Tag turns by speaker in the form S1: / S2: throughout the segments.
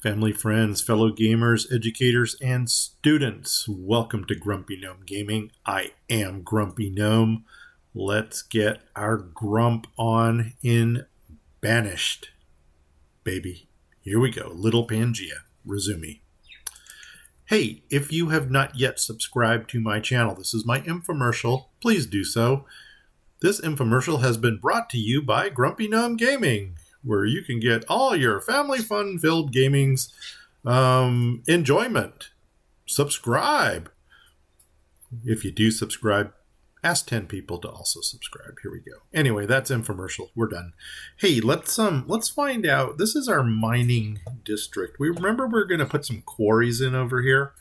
S1: Family, friends, fellow gamers, educators, and students, welcome to Grumpy Gnome Gaming. I am Grumpy Gnome. Let's get our grump on in Banished. Baby, here we go. Little Pangaea, resume. Hey, if you have not yet subscribed to my channel, this is my infomercial. Please do so. This infomercial has been brought to you by Grumpy Gnome Gaming, where you can get all your family fun-filled gaming's enjoyment. Subscribe. If you do subscribe, ask 10 people to also subscribe. Here we go. Anyway, that's infomercial. We're done. Hey, let's find out. This is our mining district. We remember we're going to put some quarries in over here.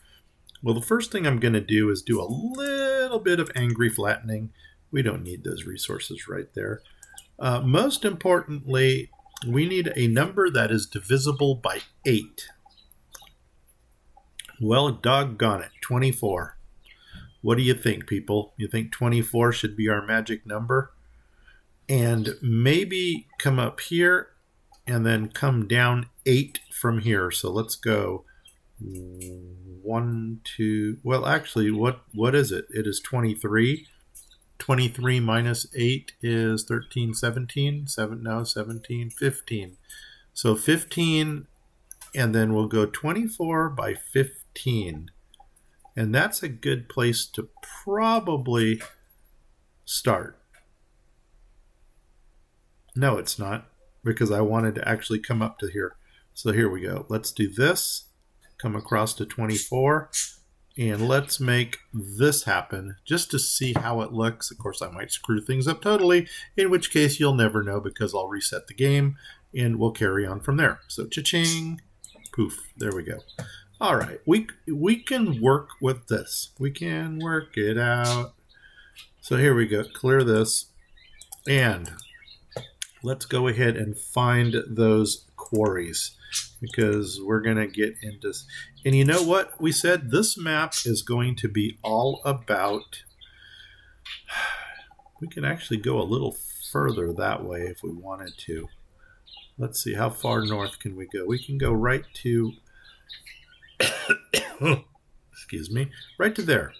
S1: Well, the first thing I'm going to do is do a little bit of angry flattening. We don't need those resources right there. Most importantly, we need a number that is divisible by 8. Well, doggone it, 24. What do you think, people? You think 24 should be our magic number? And maybe come up here and then come down 8 from here. So let's go 1, 2. Well, actually, what is it? It is 23. 23 minus 8 is 13, 17, 17, 15. So 15, and then we'll go 24 by 15. And that's a good place to probably start. No, it's not, because I wanted to actually come up to here. So here we go. Let's do this, come across to 24. And let's make this happen just to see how it looks. Of course, I might screw things up totally, in which case you'll never know because I'll reset the game and we'll carry on from there. So cha-ching, poof, there we go. All right, we can work with this. We can work it out. So here we go, clear this. And let's go ahead and find those quarries, because we're going to get into... And you know what? We said this map is going to be all about... We can actually go a little further that way if we wanted to. Let's see, how far north can we go? We can go right to... Excuse me. Right to there.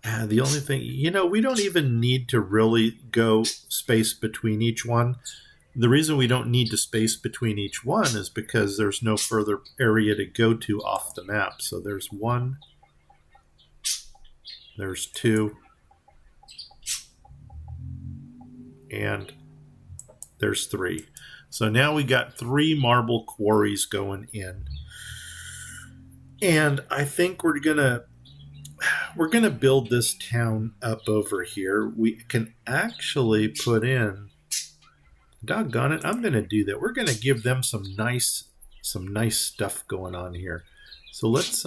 S1: And the only thing... You know, we don't even need to really go space between each one. The reason we don't need to space between each one is because there's no further area to go to off the map. So there's 1, there's 2, and there's 3. So now we got 3 marble quarries going in. And I think we're gonna build this town up over here. We can actually put in... Doggone it, I'm going to do that. We're going to give them some nice stuff going on here. So let's,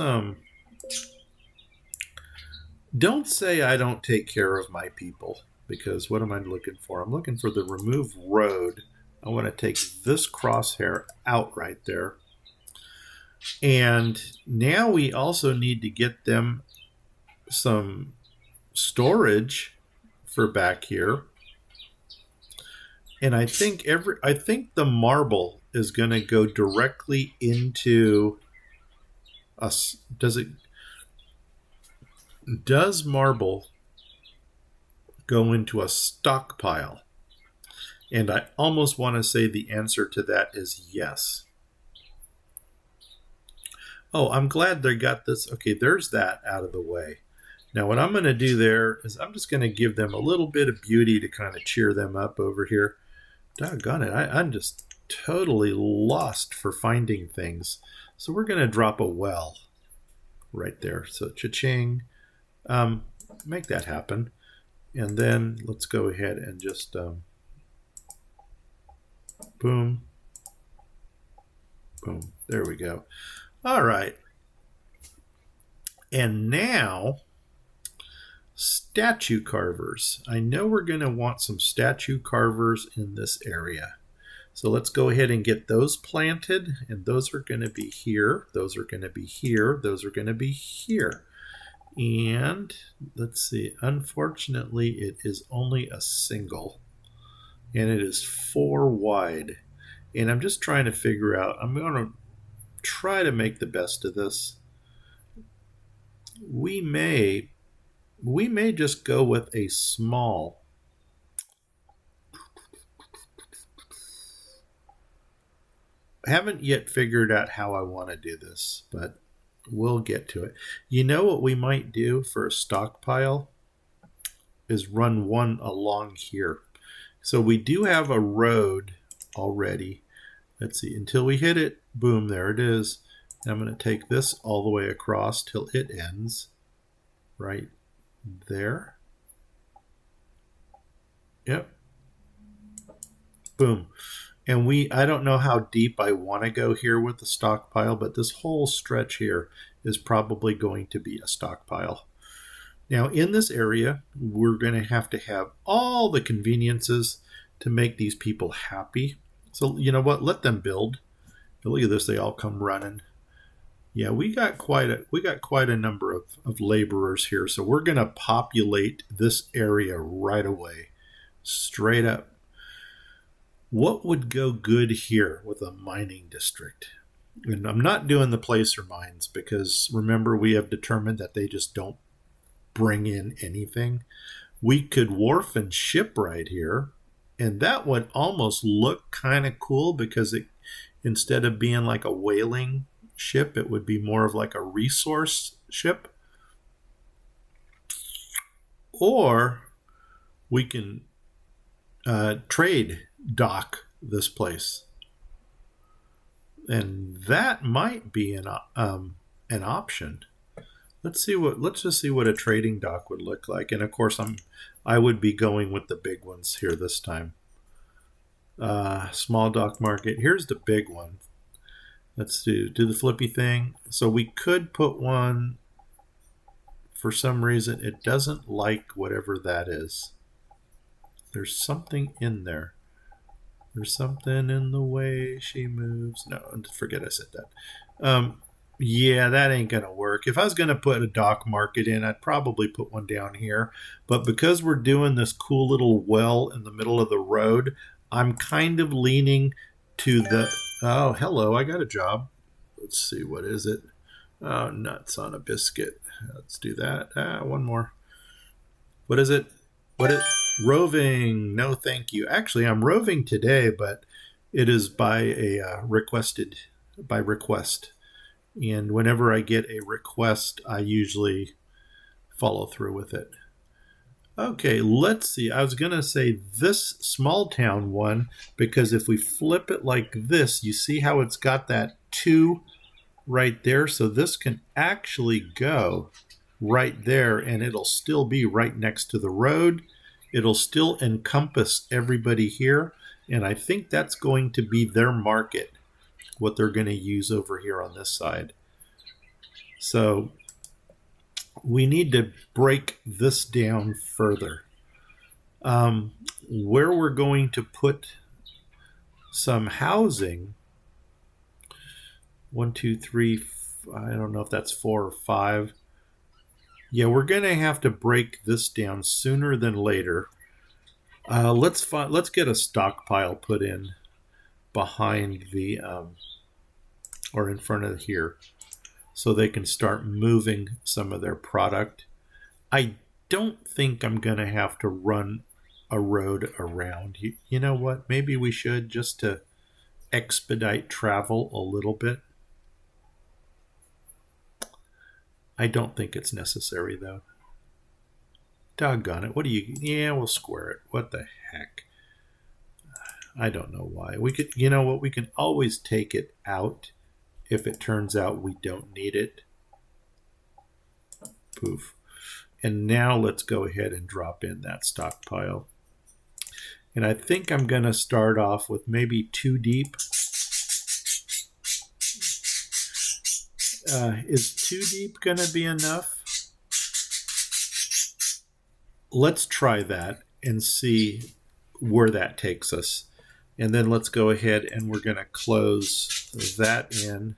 S1: don't say I don't take care of my people, because what am I looking for? I'm looking for the remove road. I want to take this crosshair out right there. And now we also need to get them some storage for back here. And I think the marble is going to go directly into us. Does marble go into a stockpile? And I almost want to say the answer to that is yes. Oh, I'm glad they got this. Okay, there's that out of the way. Now what I'm going to do there is I'm just going to give them a little bit of beauty to kind of cheer them up over here. Doggone it, I'm just totally lost for finding things. So we're going to drop a well right there. So cha-ching, make that happen. And then let's go ahead and just boom, boom. There we go. All right. And now... statue carvers. I know we're going to want some statue carvers in this area. So let's go ahead and get those planted. And those are going to be here. Those are going to be here. Those are going to be here. And let's see. Unfortunately, it is only a single. And it is 4 wide. And I'm just trying to figure out, I'm going to try to make the best of this. We may just go with a small. I haven't yet figured out how I want to do this, but we'll get to it. You know what we might do for a stockpile is run one along here. So we do have a road already. Let's see, until we hit it, boom, there it is. And I'm going to take this all the way across till it ends right there. Yep. Boom. And I don't know how deep I want to go here with the stockpile, but this whole stretch here is probably going to be a stockpile. Now in this area, we're going to have all the conveniences to make these people happy. So you know what? Let them build. Look at this; they all come running. Yeah, we got quite a number of laborers here. So we're going to populate this area right away, straight up. What would go good here with a mining district? And I'm not doing the placer mines because remember we have determined that they just don't bring in anything. We could wharf and ship right here, and that would almost look kind of cool because it, instead of being like a whaling ship, it would be more of like a resource ship. Or we can trade dock this place, and that might be an option. Let's just see what a trading dock would look like. And of course I would be going with the big ones here this time. Small dock market. Here's the big one. Let's do the flippy thing. So we could put one, for some reason it doesn't like whatever that is. There's something in there. There's something in the way she moves. No, forget I said that. Yeah, that ain't going to work. If I was going to put a dock market in, I'd probably put one down here. But because we're doing this cool little well in the middle of the road, I'm kind of leaning to the... Oh, hello, I got a job. Let's see, what is it? Oh, nuts on a biscuit. Let's do that. One more. What is it? Roving. No, thank you. Actually, I'm roving today, but it is by request. And whenever I get a request, I usually follow through with it. Okay, let's see. I was going to say this small town one, because if we flip it like this, you see how it's got that 2 right there? So this can actually go right there, and it'll still be right next to the road. It'll still encompass everybody here, and I think that's going to be their market, what they're going to use over here on this side. So we need to break this down further. Where we're going to put some housing, 1, 2, 3, I don't know if that's 4 or 5. Yeah, we're going to have to break this down sooner than later. Let's get a stockpile put in behind the or in front of here, so they can start moving some of their product. I don't think I'm going to have to run a road around. You know what? Maybe we should, just to expedite travel a little bit. I don't think it's necessary, though. Doggone it. What do you... Yeah, we'll square it. What the heck? I don't know why. We could... You know what? We can always take it out if it turns out we don't need it. Poof. And now let's go ahead and drop in that stockpile. And I think I'm going to start off with maybe 2 deep. Is 2 deep going to be enough? Let's try that and see where that takes us. And then let's go ahead and we're going to close that in.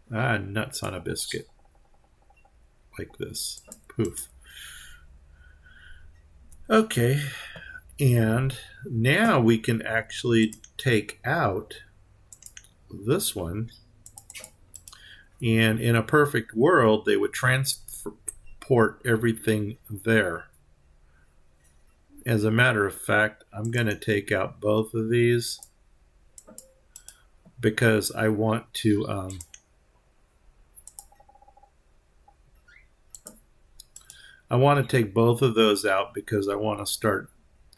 S1: Nuts on a biscuit. Like this. Poof. Okay. And now we can actually take out this one And in a perfect world, they would transport everything there. As a matter of fact, I'm going to take out both of these because I want to take both of those out because I want to start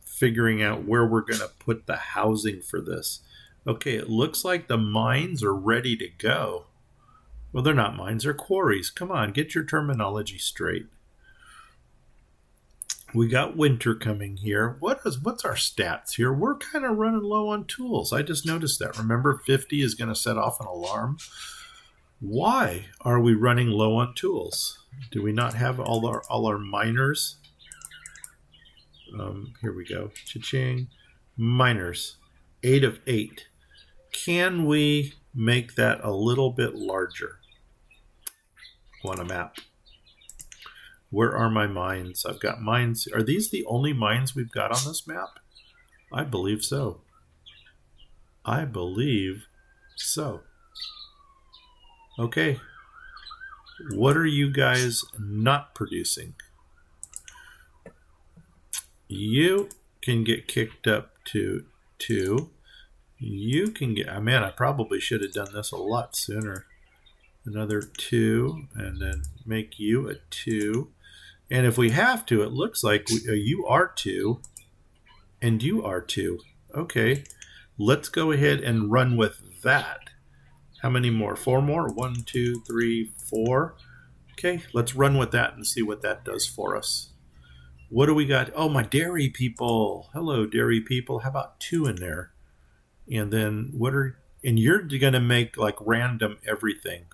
S1: figuring out where we're going to put the housing for this. Okay, it looks like the mines are ready to go. Well, they're not mines, they're quarries. Come on, get your terminology straight. We got winter coming here. What's our stats here? We're kind of running low on tools. I just noticed that. Remember, 50 is going to set off an alarm. Why are we running low on tools? Do we not have all our miners? Here we go. Cha-ching. Miners. 8 of 8. Can we make that a little bit larger? Want a map. Where are my mines? I've got mines. Are these the only mines we've got on this map? I believe so. I believe so. Okay. What are you guys not producing? You can get kicked up to 2. You can get... man, I probably should have done this a lot sooner. Another 2, and then make you a 2. And if we have to, it looks like you are 2, and you are 2. Okay, let's go ahead and run with that. How many more? 4 more? 1, 2, 3, 4. Okay, let's run with that and see what that does for us. What do we got? Oh, my dairy people. Hello, dairy people. How about 2 in there? And then and you're going to make like random everything,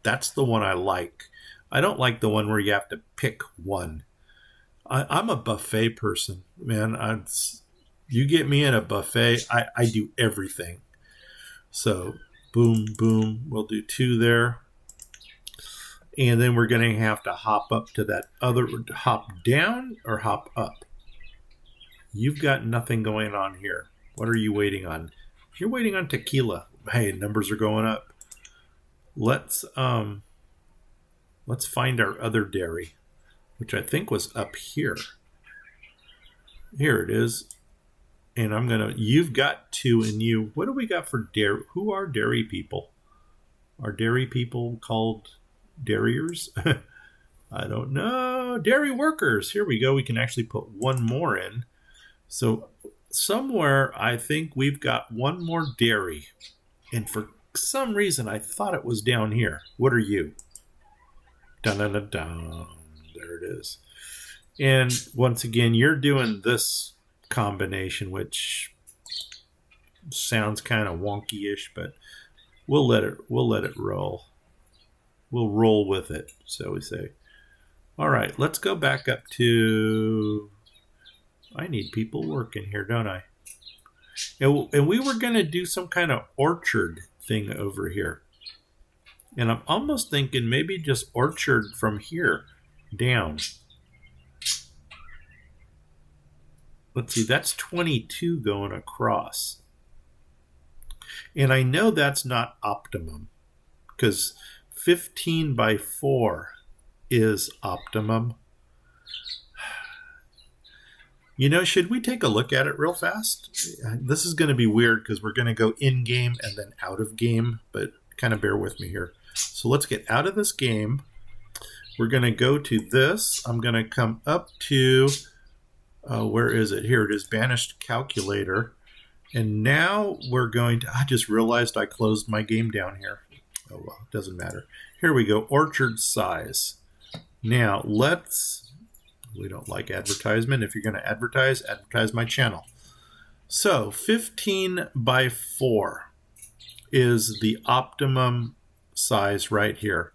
S1: that's the one I like. I don't like the one where you have to pick one. I'm a buffet person, man. You get me in a buffet, I do everything. So boom, boom, we'll do 2 there. And then we're going to have to hop up to that other, hop down or hop up. You've got nothing going on here. What are you waiting on? You're waiting on tequila. Hey, numbers are going up. Let's find our other dairy, which I think was up here. Here it is. And you've got 2 in you. What do we got for dairy? Who are dairy people? Are dairy people called dairyers? I don't know. Dairy workers. Here we go. We can actually put 1 more in. So somewhere I think we've got 1 more dairy. And for some reason I thought it was down here. What are you? Dun, dun, dun, dun. There it is. And once again, you're doing this combination, which sounds kind of wonky-ish, but we'll let it roll. We'll roll with it, so we say. All right, let's go back up to... I need people working here, don't I? And we were going to do some kind of orchard thing over here. And I'm almost thinking maybe just orchard from here down. Let's see, that's 22 going across. And I know that's not optimum because 15 by 4 is optimum. You know, should we take a look at it real fast? This is going to be weird because we're going to go in-game and then out of game, but kind of bear with me here. So let's get out of this game. We're going to go to this. I'm going to come up to, where is it? Here it is, Banished Calculator. And now we're going to, I just realized I closed my game down here. Oh, well, it doesn't matter. Here we go, orchard size. Now we don't like advertisement. If you're going to advertise my channel. So 15 by 4 is the optimum size right here.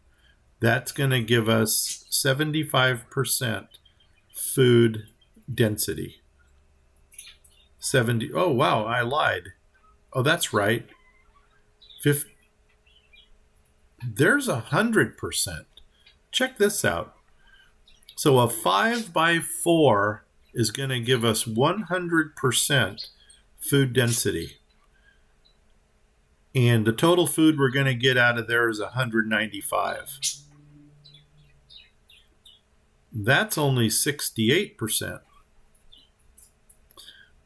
S1: That's going to give us 75% food density. 70. Oh, wow, I lied. Oh, that's right. There's 100%. Check this out. So a 5 by 4 is going to give us 100% food density. And the total food we're going to get out of there is 195. That's only 68%.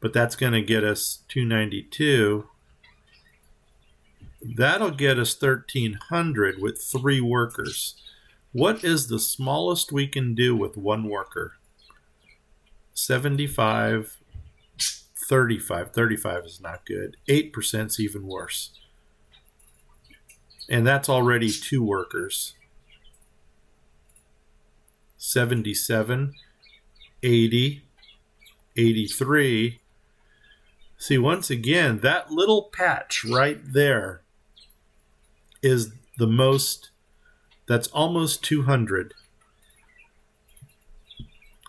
S1: But that's going to get us 292. That'll get us 1,300 with 3 workers. What is the smallest we can do with 1 worker? 75, 35. 35 is not good. 8% is even worse. And that's already 2 workers. 77, 80, 83. See, once again, that little patch right there is the most, that's almost 200.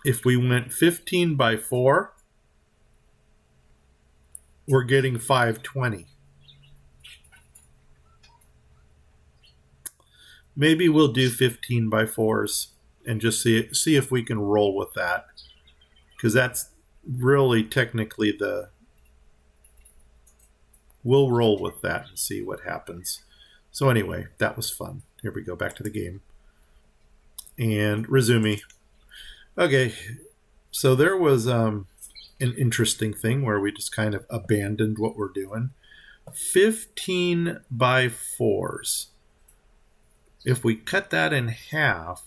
S1: If we went 15 by 4, we're getting 520. Maybe we'll do 15 by 4s and just see if we can roll with that. Because that's really technically we'll roll with that and see what happens. So anyway, that was fun. Here we go, back to the game. And resume. Okay, so there was an interesting thing where we just kind of abandoned what we're doing. 15 by 4s. If we cut that in half,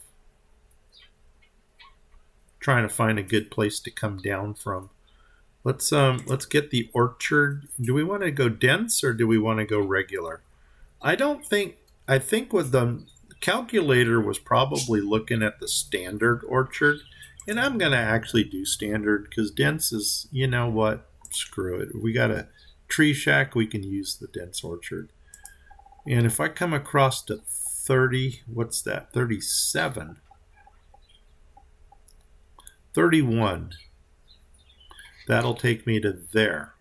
S1: trying to find a good place to come down from. Let's get the orchard. Do we want to go dense or do we want to go regular? I think with the calculator was probably looking at the standard orchard, and I'm going to actually do standard because dense is, you know what, screw it. We got a tree shack, we can use the dense orchard. And if I come across to 30, what's that? 37. 31. That'll take me to there.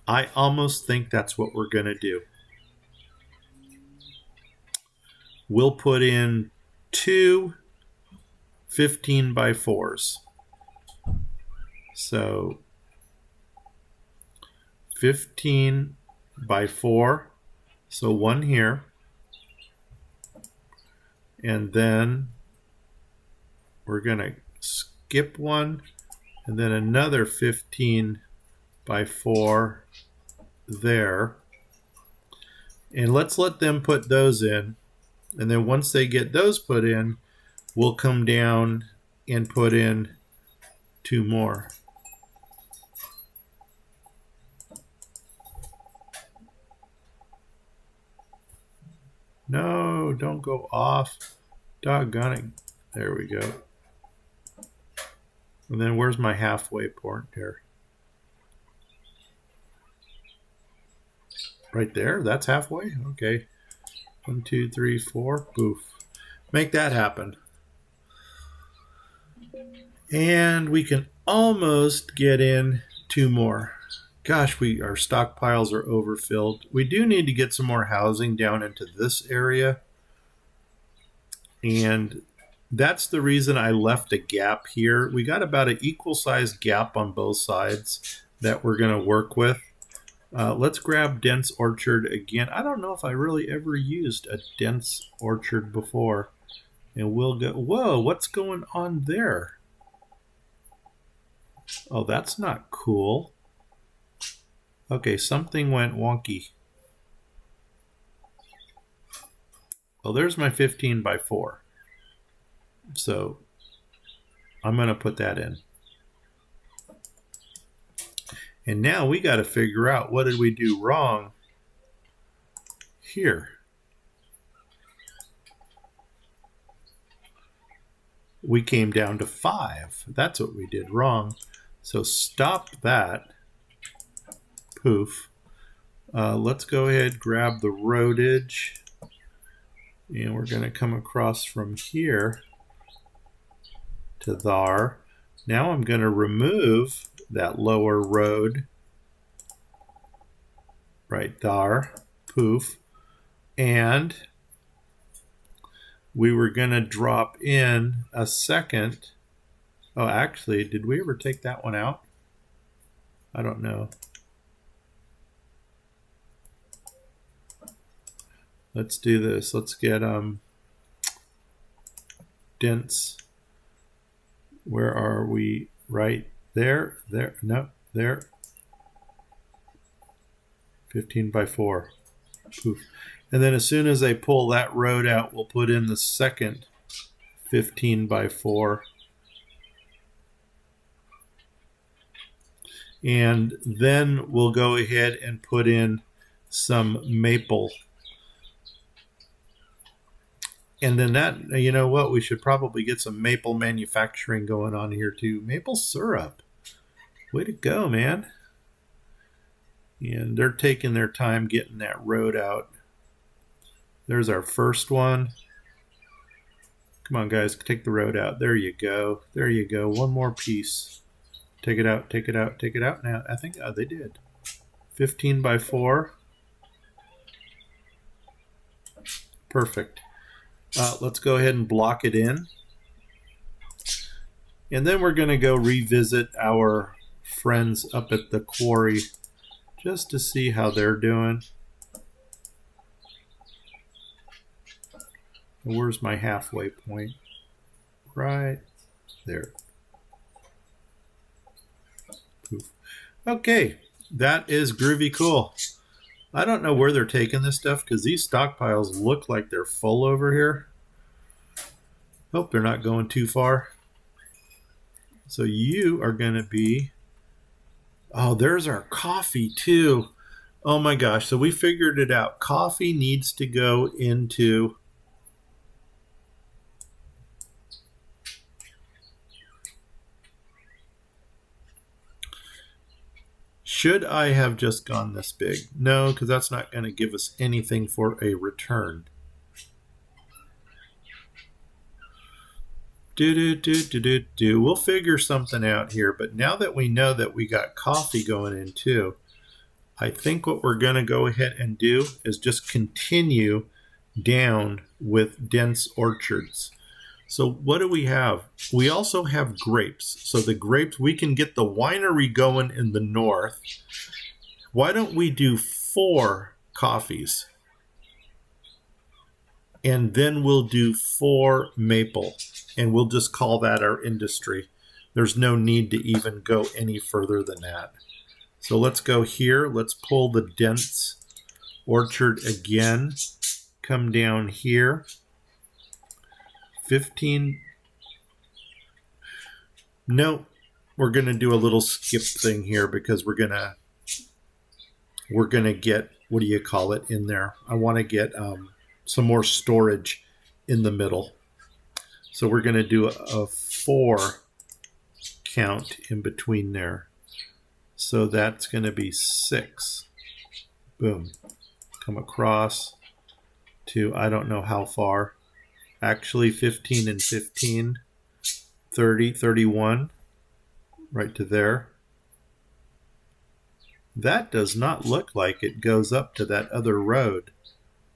S1: I almost think that's what we're going to do. We'll put in 2 15 by 4s. So 15 by 4. So 1 here. And then we're going to skip 1 and then another 15 by 4 there. And let's let them put those in. And then once they get those put in, we'll come down and put in 2 more. No, don't go off. Doggone it. There we go. And then where's my halfway point here? Right there? That's halfway? Okay. 1, 2, 3, 4. Poof. Make that happen. And we can almost get in 2 more. Gosh, our stockpiles are overfilled. We do need to get some more housing down into this area. And that's the reason I left a gap here. We got about an equal-sized gap on both sides that we're going to work with. Let's grab dense orchard again. I don't know if I really ever used a dense orchard before. And we'll go, whoa, what's going on there? Oh, that's not cool. Okay, something went wonky. Well, there's my 15 by 4. So I'm going to put that in. And now we got to figure out what did we do wrong here. We came down to 5. That's what we did wrong. So stop that. Poof. Let's go ahead, grab the roadage. And we're going to come across from here to there. Now I'm going to remove that lower road right there. Poof. And we were going to drop in a second. Oh, actually, did we ever take that one out? I don't know. Let's do this. Let's get dense. Where are we? Right there. There. No, there. 15 by 4. Poof. And then as soon as I pull that road out, we'll put in the second 15 by 4. And then we'll go ahead and put in some maple. And then that, you know what, we should probably get some maple manufacturing going on here too. Maple syrup. Way to go, man. And they're taking their time getting that road out. There's our first one. Come on, guys, take the road out. There you go. There you go. One more piece. Take it out, take it out, take it out. Now, I think they did. 15 by 4. Perfect. Let's go ahead and block it in. And then we're going to go revisit our friends up at the quarry just to see how they're doing. Where's my halfway point? Right there. Poof. Okay, that is groovy cool. I don't know where they're taking this stuff because these stockpiles look like they're full over here. Hope they're not going too far. So you are going to be... Oh, there's our coffee too. Oh my gosh, so we figured it out. Coffee needs to go into... Should I have just gone this big? No, because that's not going to give us anything for a return. We'll figure something out here. But now that we know that we got coffee going in too, I think what we're going to go ahead and do is just continue down with dense orchards. So what do we have? We also have grapes. So the grapes, we can get the winery going in the north. Why don't we do 4 coffees? And then we'll do 4 maple. And we'll just call that our industry. There's no need to even go any further than that. So let's go here. Let's pull the dense orchard again. Come down here. 15. No, we're going to do a little skip thing here because we're going to get, what do you call it, in there. I want to get some more storage in the middle. So we're going to do a 4 count in between there. So that's going to be 6. Boom. Come across to, I don't know how far. Actually 15 and 15, 30, 31, right to there. That does not look like it goes up to that other road.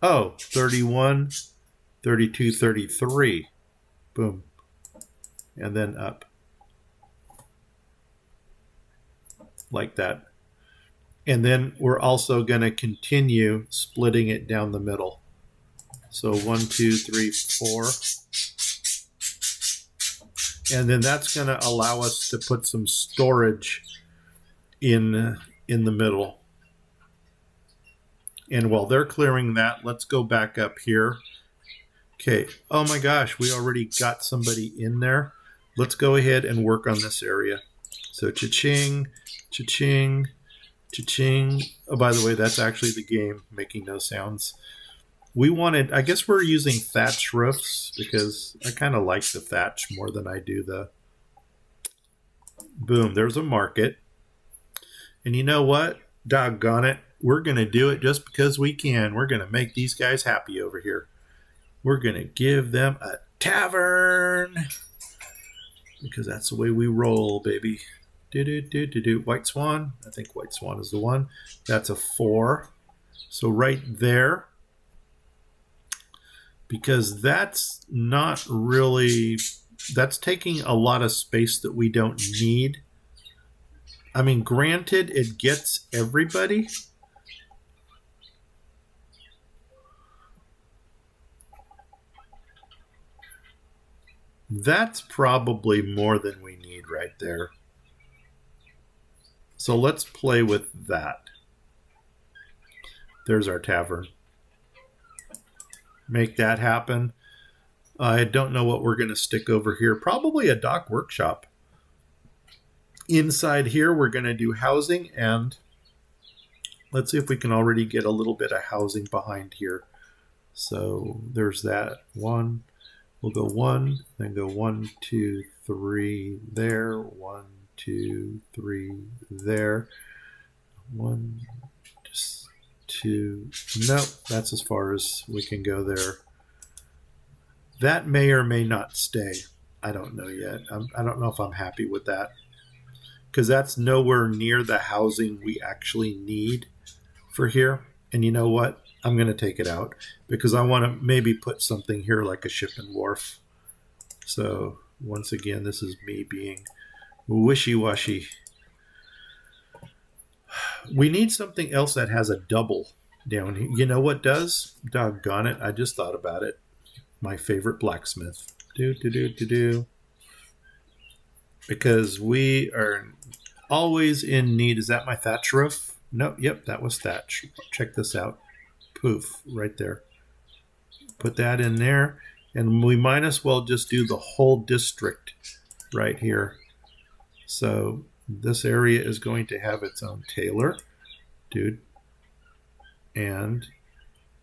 S1: Oh, 31, 32, 33. Boom. And then up. Like that. And then we're also going to continue splitting it down the middle. So 1, 2, 3, 4. And then that's going to allow us to put some storage in the middle. And while they're clearing that, let's go back up here. Okay. Oh my gosh, we already got somebody in there. Let's go ahead and work on this area. So cha-ching, cha-ching, cha-ching. Oh, by the way, that's actually the game making those sounds. We wanted, I guess we're using thatch roofs because I kind of like the thatch more than I do the... Boom, there's a market. And you know what? Doggone it. We're going to do it just because we can. We're going to make these guys happy over here. We're going to give them a tavern. Because that's the way we roll, baby. White Swan. I think White Swan is the one. That's a 4. So right there. Because that's not really... That's taking a lot of space that we don't need. I mean, granted, it gets everybody. That's probably more than we need right there. So let's play with that. There's our tavern. Make that happen. I don't know what we're going to stick over here. Probably a dock workshop. Inside here, we're going to do housing, and let's see if we can already get a little bit of housing behind here. So there's that one. We'll go 1, then go 1, 2, 3 there. 1, 2, 3 there. 1, 2. Nope, that's as far as we can go there. That may or may not stay. I don't know yet. I don't know if I'm happy with that, because that's nowhere near the housing we actually need for here. And you know what? I'm going to take it out because I want to maybe put something here like a ship and wharf. So once again, this is me being wishy-washy. We need something else that has a double down here. You know what does? Doggone it. I just thought about it. My favorite blacksmith. Because we are always in need. Is that my thatch roof? Nope. Yep, that was thatch. Check this out. Poof, right there. Put that in there. And we might as well just do the whole district right here. So this area is going to have its own tailor. Dude. And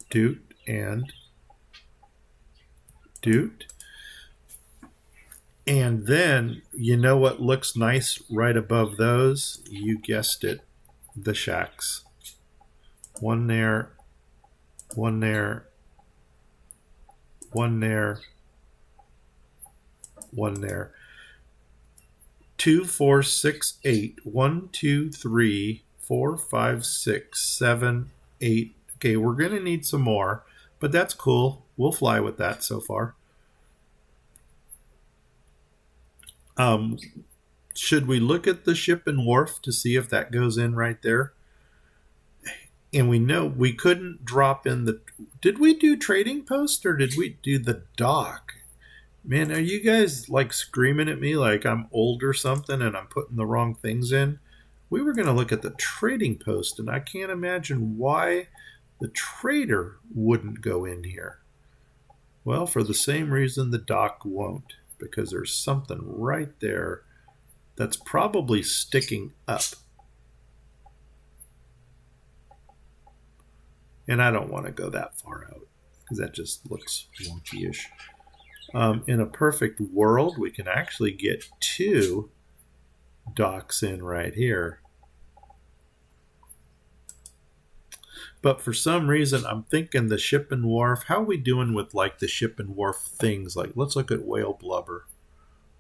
S1: dude. And dude. And then, you know what looks nice right above those? You guessed it. The shacks. One there. One there. One there. One there. 2, 4, 6, 8. 1, 2, 3, 4, 5, 6, 7, 8. Okay, we're going to need some more, but that's cool. We'll fly with that so far. Should we look at the ship and wharf to see if that goes in right there? And we know we couldn't drop in the... Did we do trading post or did we do the dock? Man, are you guys like screaming at me like I'm old or something and I'm putting the wrong things in? We were going to look at the trading post, and I can't imagine why the trader wouldn't go in here. Well, for the same reason the dock won't, because there's something right there that's probably sticking up. And I don't want to go that far out because that just looks wonky-ish. In a perfect world, we can actually get 2 docks in right here. But for some reason, I'm thinking the ship and wharf. How are we doing with like the ship and wharf things? Like, let's look at whale blubber.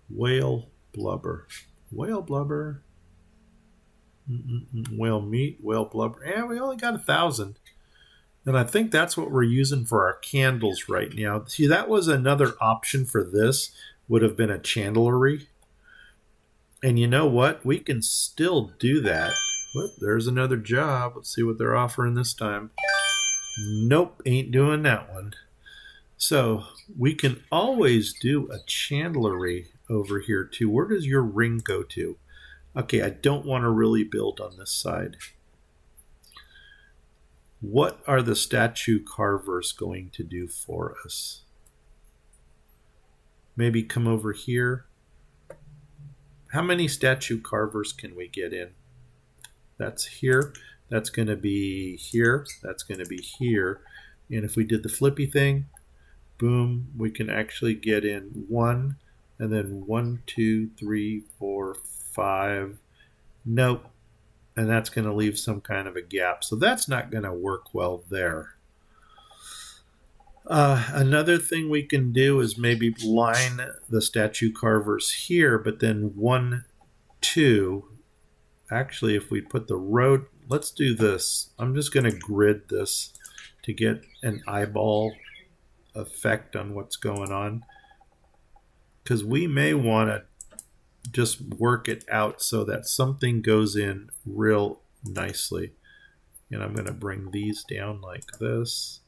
S1: Whale blubber. Whale blubber. Whale meat. Whale blubber. Yeah, we only got 1,000. And I think that's what we're using for our candles right now. See, that was another option for this. Would have been a chandlery. And you know what? We can still do that. Whoop, there's another job. Let's see what they're offering this time. Nope, ain't doing that one. So we can always do a chandlery over here too. Where does your ring go to? Okay, I don't want to really build on this side. What are the statue carvers going to do for us? Maybe come over here. How many statue carvers can we get in? That's here. That's going to be here. That's going to be here. And if we did the flippy thing, boom, we can actually get in 1, and then 1, 2, 3, 4, 5. Nope. And that's going to leave some kind of a gap. So that's not going to work well there. Another thing we can do is maybe line the statue carvers here, but then 1, 2. Actually, if we put the road, let's do this. I'm just going to grid this to get an eyeball effect on what's going on. Because we may want to just work it out so that something goes in real nicely. And I'm going to bring these down like this.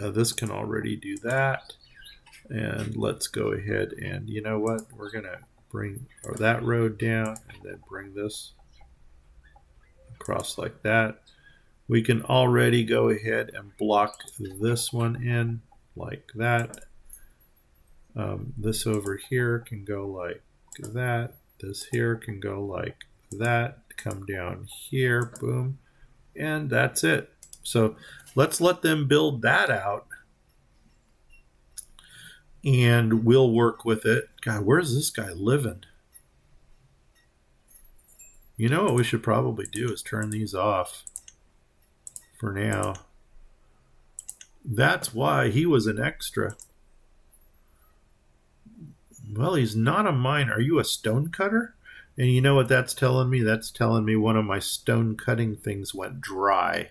S1: This can already do that. And let's go ahead and, you know what? We're going to bring that road down and then bring this across like that. We can already go ahead and block this one in like that. This over here can go like that. This here can go like that. Come down here, boom, and that's it. So let's let them build that out, and we'll work with it. God, where's this guy living? You know what we should probably do is turn these off for now. That's why he was an extra. Well, he's not a miner. Are you a stone cutter? And you know what that's telling me? That's telling me one of my stone cutting things went dry.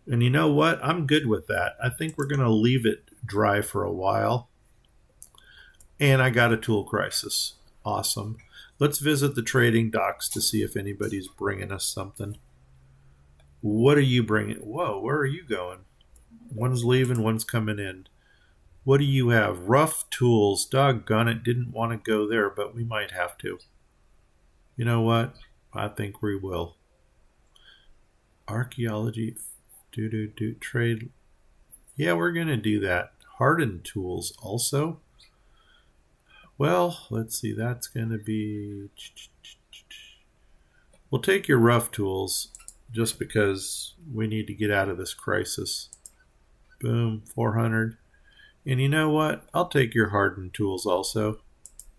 S1: And you know what? I'm good with that. I think we're going to leave it dry for a while. And I got a tool crisis. Awesome. Let's visit the trading docks to see if anybody's bringing us something. What are you bringing? Whoa, where are you going? One's leaving, one's coming in. What do you have? Rough tools. Doggone it. Didn't want to go there, but we might have to. You know what? I think we will. Archaeology. Trade. Yeah, we're going to do that. Hardened tools also. Well, let's see. That's going to be... We'll take your rough tools just because we need to get out of this crisis. Boom. 400. And you know what? I'll take your hardened tools also.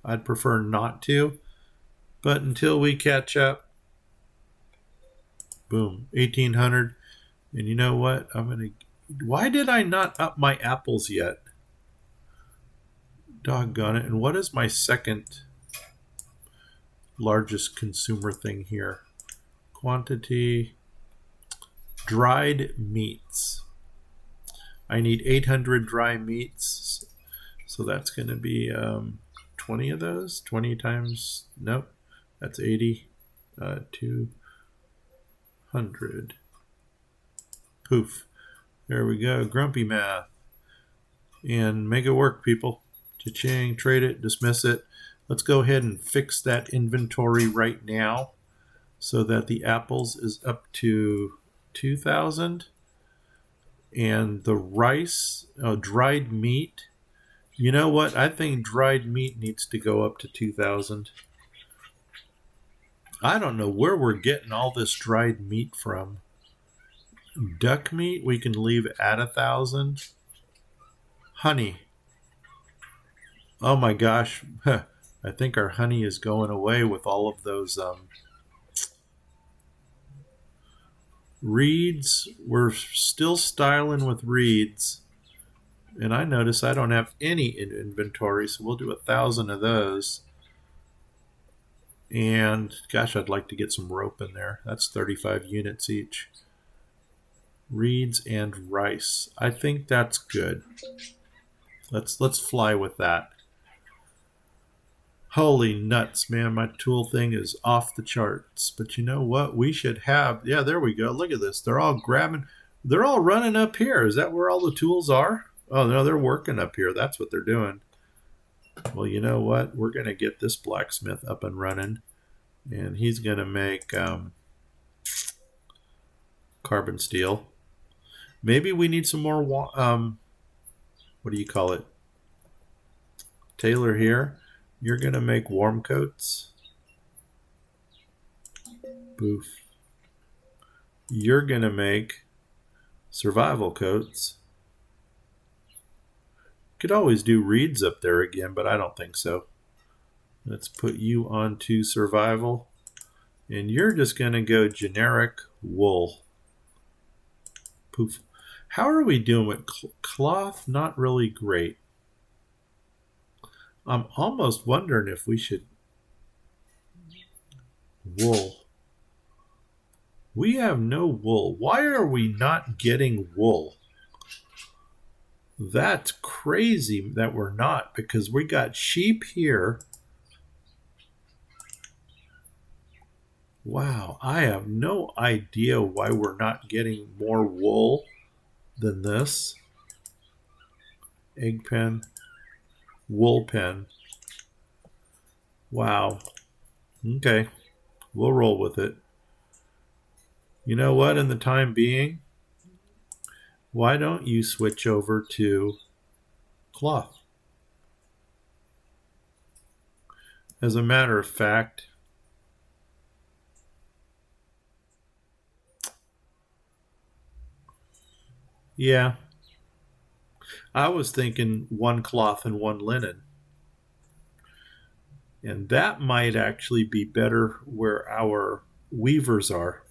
S1: I'd prefer not to. But until we catch up, boom, 1,800. And you know what? Why did I not up my apples yet? Doggone it. And what is my second largest consumer thing here? Quantity. Dried meats. I need 800 dry meats, so that's going to be 20 of those. 20 times, nope, that's 80. 200. Poof. There we go. Grumpy math. And make it work, people. Cha-ching. Trade it. Dismiss it. Let's go ahead and fix that inventory right now so that the apples is up to 2,000. And the rice, dried meat. You know what? I think dried meat needs to go up to 2,000. I don't know where we're getting all this dried meat from. Duck meat, we can leave at 1,000. Honey. Oh my gosh. I think our honey is going away with all of those reeds. We're still styling with reeds. And I notice I don't have any in inventory, so we'll do 1,000 of those. And gosh, I'd like to get some rope in there. That's 35 units each. Reeds and rice. I think that's good. Let's fly with that. Holy nuts, man. My tool thing is off the charts. But you know what? We should have... Yeah, there we go. Look at this. They're all grabbing... They're all running up here. Is that where all the tools are? Oh, no, they're working up here. That's what they're doing. Well, you know what? We're going to get this blacksmith up and running. And he's going to make carbon steel. Maybe we need some more... what do you call it? Taylor here. You're going to make warm coats. Boof. You're going to make survival coats. Could always do reeds up there again, but I don't think so. Let's put you onto survival. And you're just going to go generic wool. Poof. How are we doing with cloth? Not really great. I'm almost wondering if we should... Wool. We have no wool. Why are we not getting wool? That's crazy that we're not, because we got sheep here. Wow, I have no idea why we're not getting more wool than this. egg pen, wool pen. Wow. Okay, we'll roll with it. You know what, in the time being, why don't you switch over to cloth? As a matter of fact, yeah, I was thinking one cloth and one linen. And that might actually be better where our weavers are.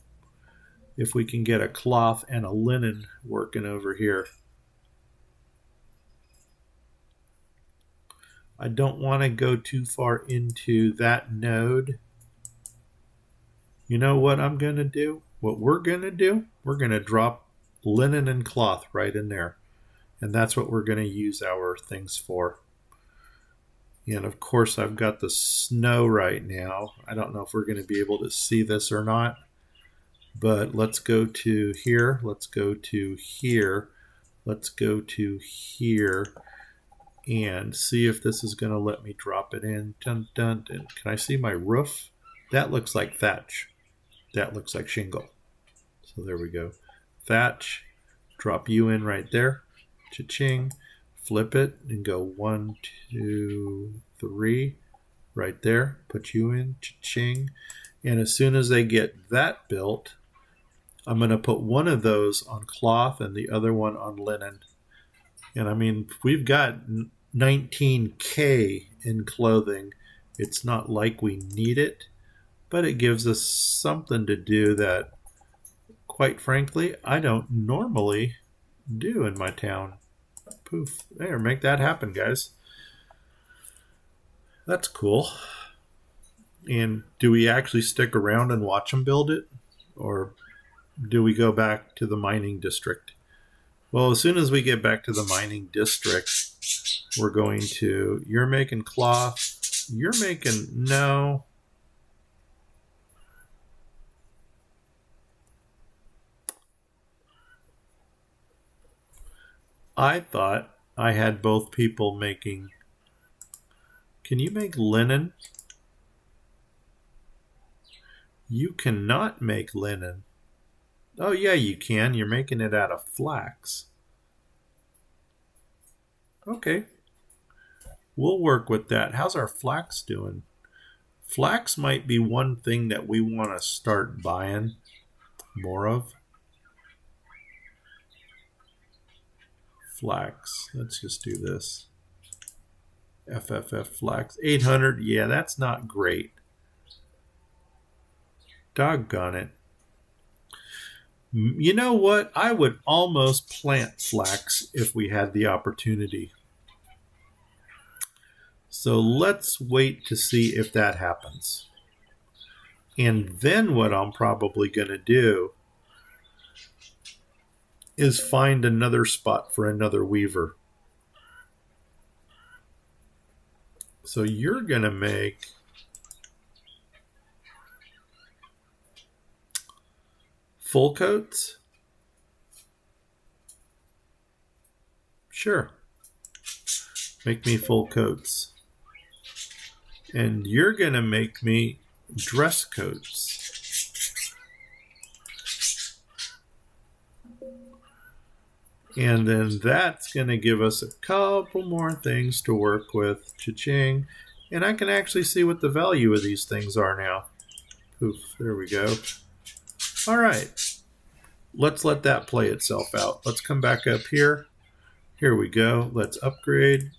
S1: If we can get a cloth and a linen working over here. I don't want to go too far into that node. You know what I'm going to do? What we're going to do? We're going to drop linen and cloth right in there. And that's what we're going to use our things for. And of course, I've got the snow right now. I don't know if we're going to be able to see this or not. But let's go to here. Let's go to here. Let's go to here. And see if this is going to let me drop it in. Dun, dun, dun. Can I see my roof? That looks like thatch. That looks like shingle. So there we go. Thatch. Drop you in right there. Cha-ching. Flip it and go 1, 2, 3. Right there. Put you in. Cha-ching. And as soon as they get that built, I'm going to put one of those on cloth and the other one on linen. And I mean, we've got 19K in clothing. It's not like we need it, but it gives us something to do that, quite frankly, I don't normally do in my town. Poof. There, make that happen, guys. That's cool. And do we actually stick around and watch them build it? Or do we go back to the mining district? Well, as soon as we get back to the mining district, we're going to, you're making cloth, you're making, no. I thought I had both people making, can you make linen? You cannot make linen. Oh, yeah, you can. You're making it out of flax. Okay. We'll work with that. How's our flax doing? Flax might be one thing that we want to start buying more of. Flax. Let's just do this. FFF flax. 800. Yeah, that's not great. Doggone it. You know what? I would almost plant flax if we had the opportunity. So let's wait to see if that happens. And then what I'm probably going to do is find another spot for another weaver. So you're going to make full coats? Sure. Make me full coats. And you're going to make me dress coats. And then that's going to give us a couple more things to work with. Cha-ching. And I can actually see what the value of these things are now. Poof, there we go. All right, let's let that play itself out. Let's come back up here. Here we go. Let's upgrade,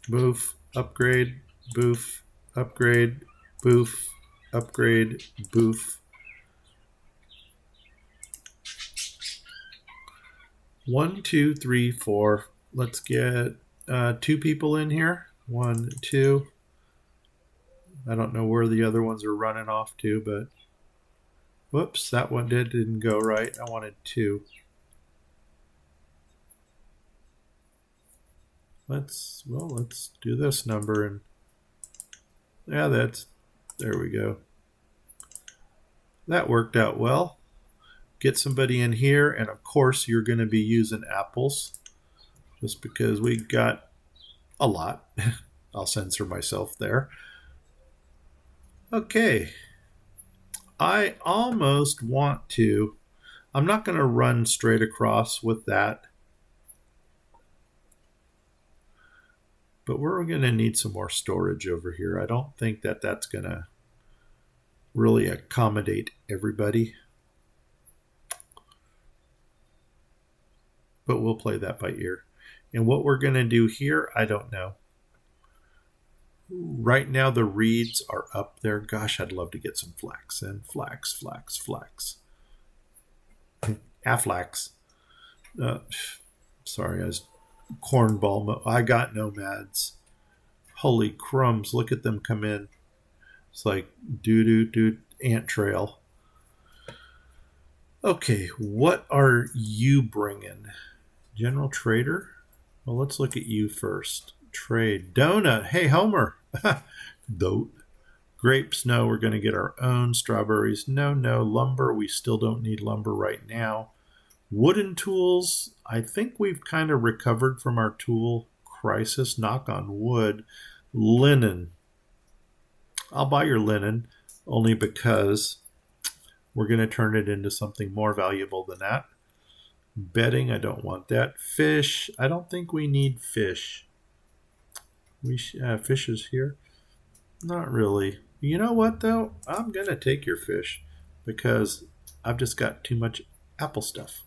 S1: boof, upgrade, boof, upgrade, boof, upgrade, boof. 1, 2, 3, 4. Let's get 2 people in here. 1, 2. I don't know where the other ones are running off to, but whoops, that one didn't go right. I wanted 2. Let's do this number and yeah, there we go. That worked out well. Get somebody in here, and of course you're going to be using apples just because we got a lot. I'll censor myself there. Okay. I almost want to. I'm not going to run straight across with that. But we're going to need some more storage over here. I don't think that that's going to really accommodate everybody. But we'll play that by ear. And what we're going to do here, I don't know. Right now the reeds are up there. Gosh, I'd love to get some flax in. Flax. Aflax. Sorry, I was cornball. I got nomads. Holy crumbs, look at them come in. It's like doo ant trail. Okay, what are you bringing? General trader? Well, let's look at you first. Trade. Donut. Hey, Homer. Dope. Grapes. No, we're going to get our own. Strawberries. No. Lumber. We still don't need lumber right now. Wooden tools. I think we've kind of recovered from our tool crisis. Knock on wood. Linen. I'll buy your linen only because we're going to turn it into something more valuable than that. Bedding, I don't want that. Fish, I don't think we need fish. Fish is here. Not really. You know what, though? I'm going to take your fish because I've just got too much apple stuff.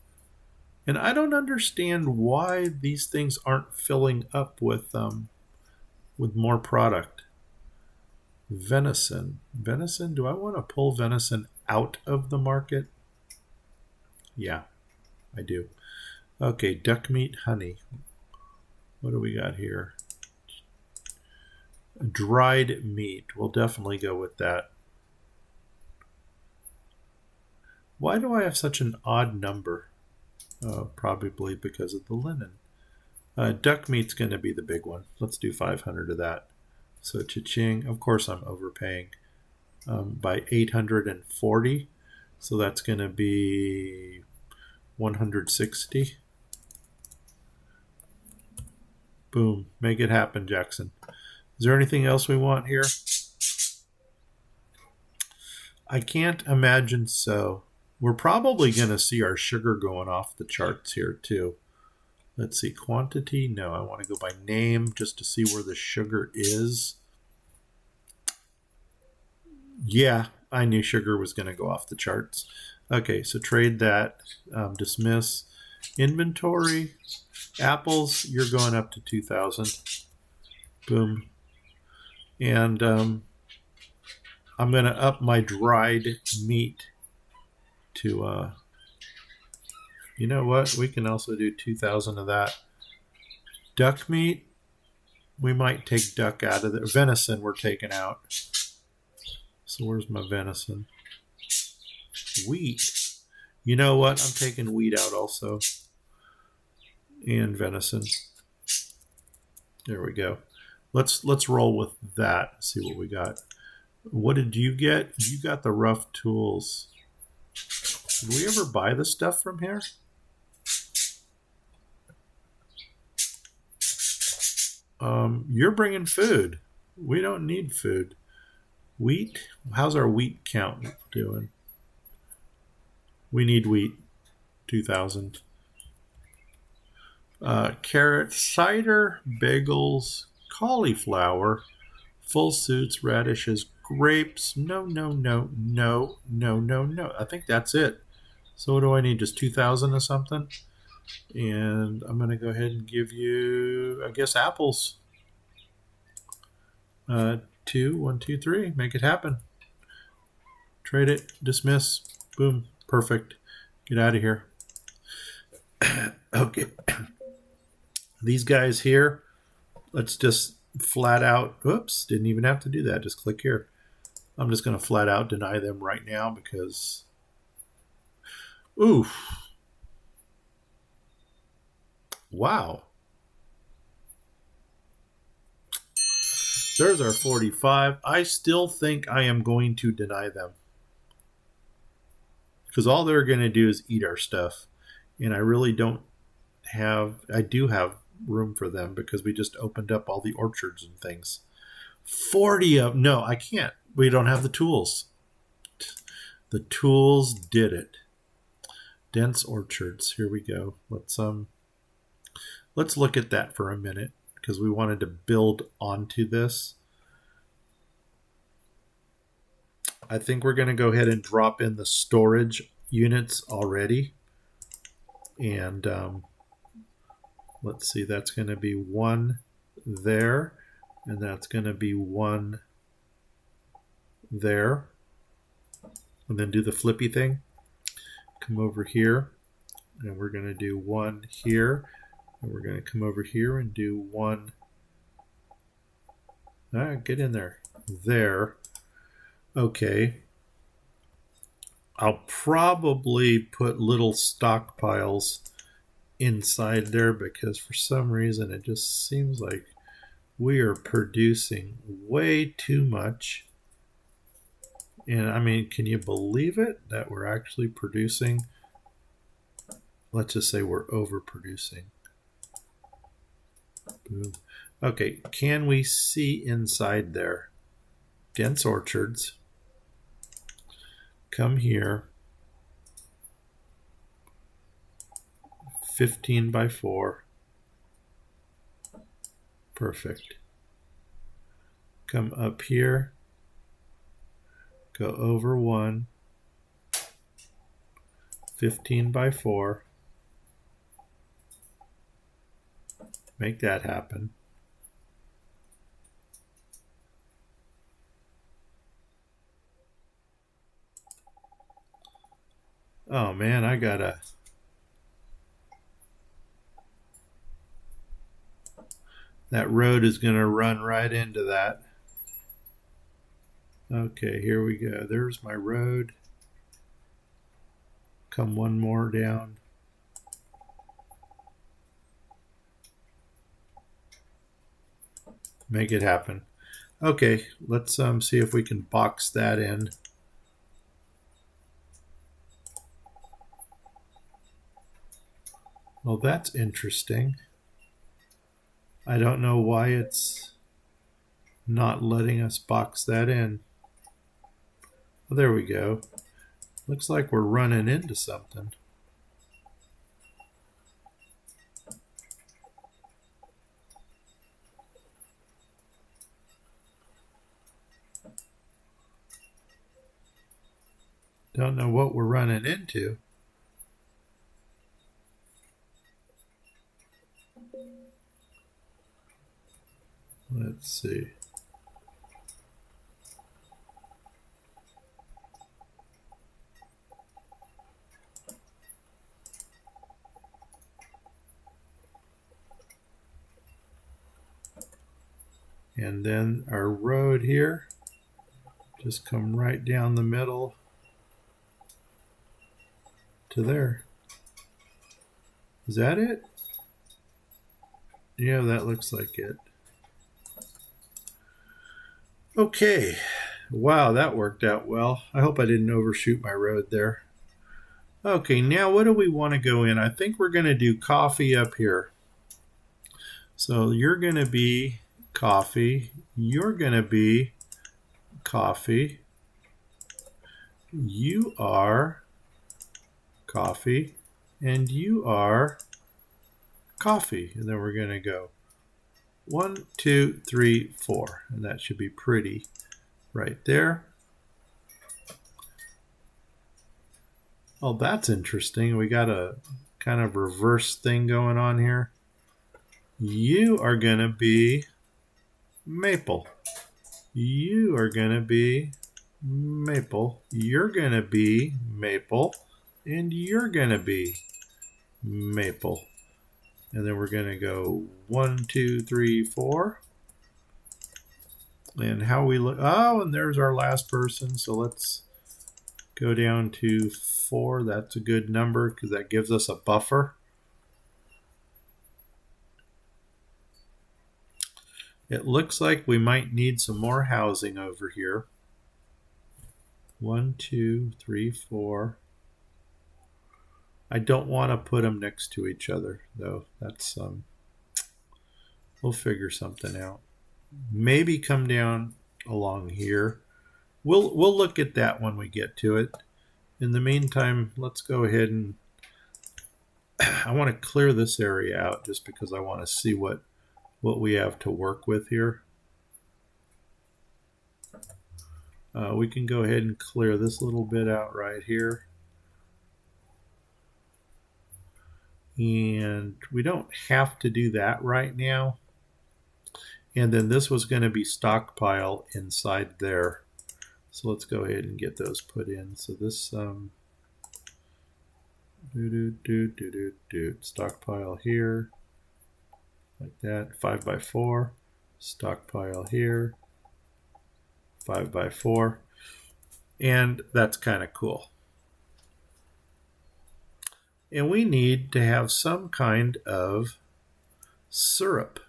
S1: And I don't understand why these things aren't filling up with more product. Venison. Venison, do I want to pull venison out of the market? Yeah, I do. Okay, duck meat, honey. What do we got here? Dried meat. We'll definitely go with that. Why do I have such an odd number? Probably because of the linen. Duck meat's going to be the big one. Let's do 500 of that. So cha-ching. Of course, I'm overpaying by 840. So that's going to be 160. Boom. Make it happen, Jackson. Is there anything else we want here? I can't imagine so. We're probably going to see our sugar going off the charts here too. Let's see. Quantity. No, I want to go by name just to see where the sugar is. Yeah, I knew sugar was going to go off the charts. Okay, so trade that. Dismiss. Inventory. Apples, you're going up to 2,000. Boom. And I'm going to up my dried meat to, you know what? We can also do 2,000 of that. Duck meat, we might take duck out of there. Venison, we're taking out. So where's my venison? Wheat. You know what? I'm taking wheat out also. And venison. There we go. Let's roll with that. See what we got. What did you get? You got the rough tools. Did we ever buy the stuff from here? You're bringing food. We don't need food. Wheat? How's our wheat count doing? We need wheat. 2,000. Carrot, cider, bagels, cauliflower, full suits, radishes, grapes. No. I think that's it. So what do I need? Just 2,000 or something? And I'm going to go ahead and give you, I guess, apples. 2, 1, 2, 3. Make it happen. Trade it. Dismiss. Boom. Perfect. Get out of here. Okay. These guys here, let's just flat out, oops, didn't even have to do that. Just click here. I'm just going to flat out deny them right now because, oof. Wow. There's our 45. I still think I am going to deny them because all they're going to do is eat our stuff. And I really don't have, I do have room for them because we just opened up all the orchards and things. 40 of no, I can't. We don't have the tools. The tools did it. Dense orchards. Here we go. Let's look at that for a minute because we wanted to build onto this. I think we're going to go ahead and drop in the storage units already. And let's see, that's going to be 1 there, and that's going to be 1 there. And then do the flippy thing. Come over here, and we're going to do 1 here. And we're going to come over here and do 1. Get in there. There. Okay. I'll probably put little stockpiles inside there because for some reason it just seems like we are producing way too much. And I mean, can you believe it that we're actually producing? Let's just say we're overproducing. Boom. Okay, can we see inside there? Dense orchards. Come here. 15 by 4. Perfect. Come up here. Go over 1. 15 by 4. Make that happen. Oh man, I gotta. That road is gonna run right into that. Okay, here we go. There's my road. Come 1 more down. Make it happen. Okay, let's see if we can box that in. Well, that's interesting. I don't know why it's not letting us box that in. Well, there we go. Looks like we're running into something. Don't know what we're running into. Let's see. And then our road here, just come right down the middle to there. Is that it? Yeah, that looks like it. Okay. Wow, that worked out well. I hope I didn't overshoot my road there. Okay, now what do we want to go in? I think we're going to do coffee up here. So you're going to be coffee. You're going to be coffee. You are coffee. And you are coffee. And then we're going to go 1, 2, 3, 4. And that should be pretty right there. Oh, that's interesting. We got a kind of reverse thing going on here. You are going to be maple. You are going to be maple. You're going to be maple. And you're going to be maple. And then we're going to go 1, 2, 3, 4. And how we look. Oh, and there's our last person. So let's go down to 4. That's a good number because that gives us a buffer. It looks like we might need some more housing over here. 1, 2, 3, 4. I don't want to put them next to each other, though. That's We'll figure something out. Maybe come down along here. We'll look at that when we get to it. In the meantime, let's go ahead and I want to clear this area out just because I want to see what we have to work with here. We can go ahead and clear this little bit out right here. And we don't have to do that right now. And then this was going to be stockpile inside there. So let's go ahead and get those put in. So this stockpile here, like that, 5x4, stockpile here, 5x4, and that's kind of cool. And we need to have some kind of syrup,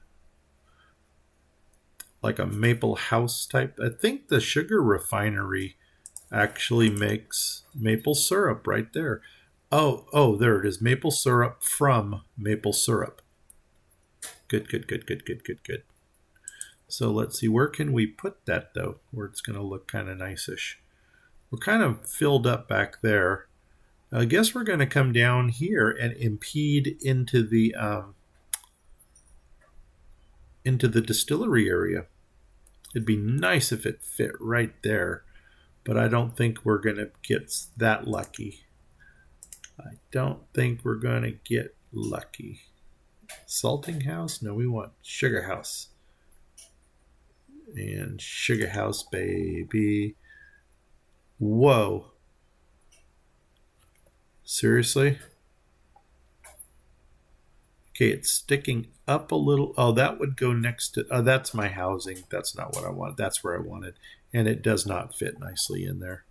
S1: like a maple house type. I think the sugar refinery actually makes maple syrup right there. Oh, there it is. Maple syrup from maple syrup. Good. So let's see, where can we put that though, where it's going to look kind of nice-ish. We're kind of filled up back there. I guess we're going to come down here and impede into the distillery area. It'd be nice if it fit right there, but I don't think we're going to get that lucky. I don't think we're going to get lucky. Salting house? No, we want sugar house. And sugar house, baby. Whoa. Seriously? Okay, it's sticking up a little. Oh, that would go next to... Oh, that's my housing. That's not what I want. That's where I wanted. And it does not fit nicely in there.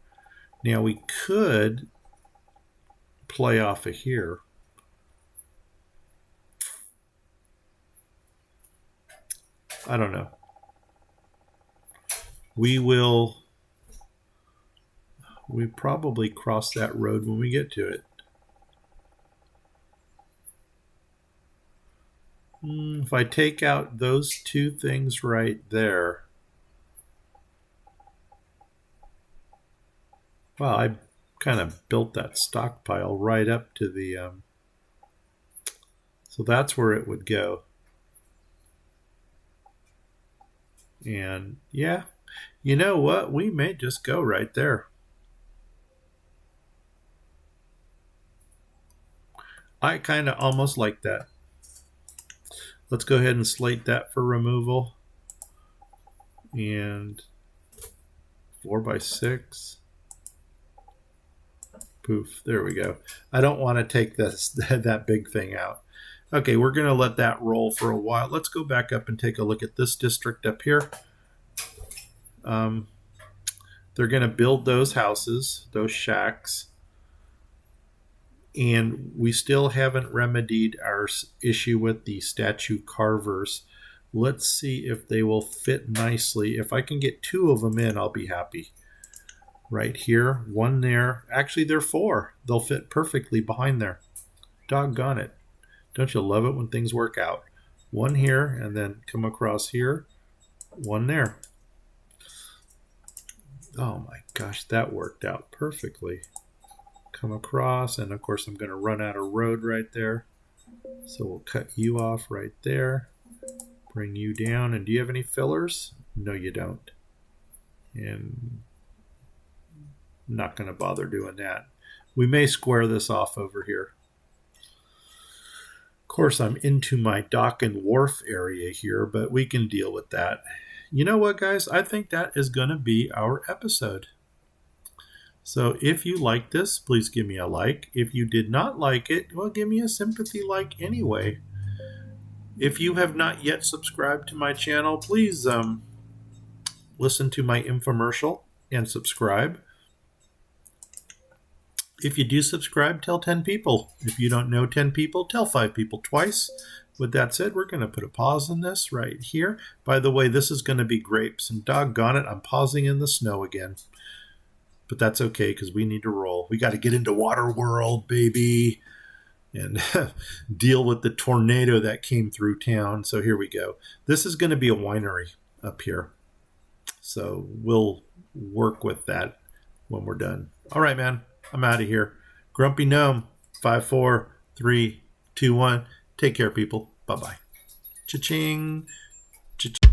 S1: Now, we could play off of here. I don't know. We probably cross that road when we get to it. If I take out those two things right there. Wow, I kind of built that stockpile right up to the... so that's where it would go. And yeah, you know what? We may just go right there. I kind of almost like that. Let's go ahead and slate that for removal. And 4x6. Poof, there we go. I don't want to take that big thing out. Okay, we're going to let that roll for a while. Let's go back up and take a look at this district up here. They're going to build those houses, those shacks. And we still haven't remedied our issue with the statue carvers. Let's see if they will fit nicely. If I can get 2 of them in, I'll be happy. Right here, 1 there. Actually, they're 4. They'll fit perfectly behind there. Doggone it. Don't you love it when things work out? 1 here, and then come across here. 1 there. Oh my gosh, that worked out perfectly. Come across, and of course I'm going to run out of road right there. So we'll cut you off right there. Bring you down. And do you have any fillers? No, you don't. And I'm not going to bother doing that. We may square this off over here. Of course, I'm into my dock and wharf area here, but we can deal with that. You know what, guys? I think that is going to be our episode. So if you like this, please give me a like. If you did not like it, well, give me a sympathy like anyway. If you have not yet subscribed to my channel, please listen to my infomercial and subscribe. If you do subscribe, tell 10 people. If you don't know 10 people, tell 5 people twice. With that said, we're going to put a pause in this right here. By the way, this is going to be grapes, and doggone it, I'm pausing in the snow again. But that's okay, because we need to roll. We got to get into Water World, baby. and deal with the tornado that came through town. So here we go. This is going to be a winery up here. So we'll work with that when we're done. All right, man. I'm out of here. Grumpy Gnome, 5, 4, 3, 2, 1. Take care, people. Bye-bye. Cha-ching. Cha-ching.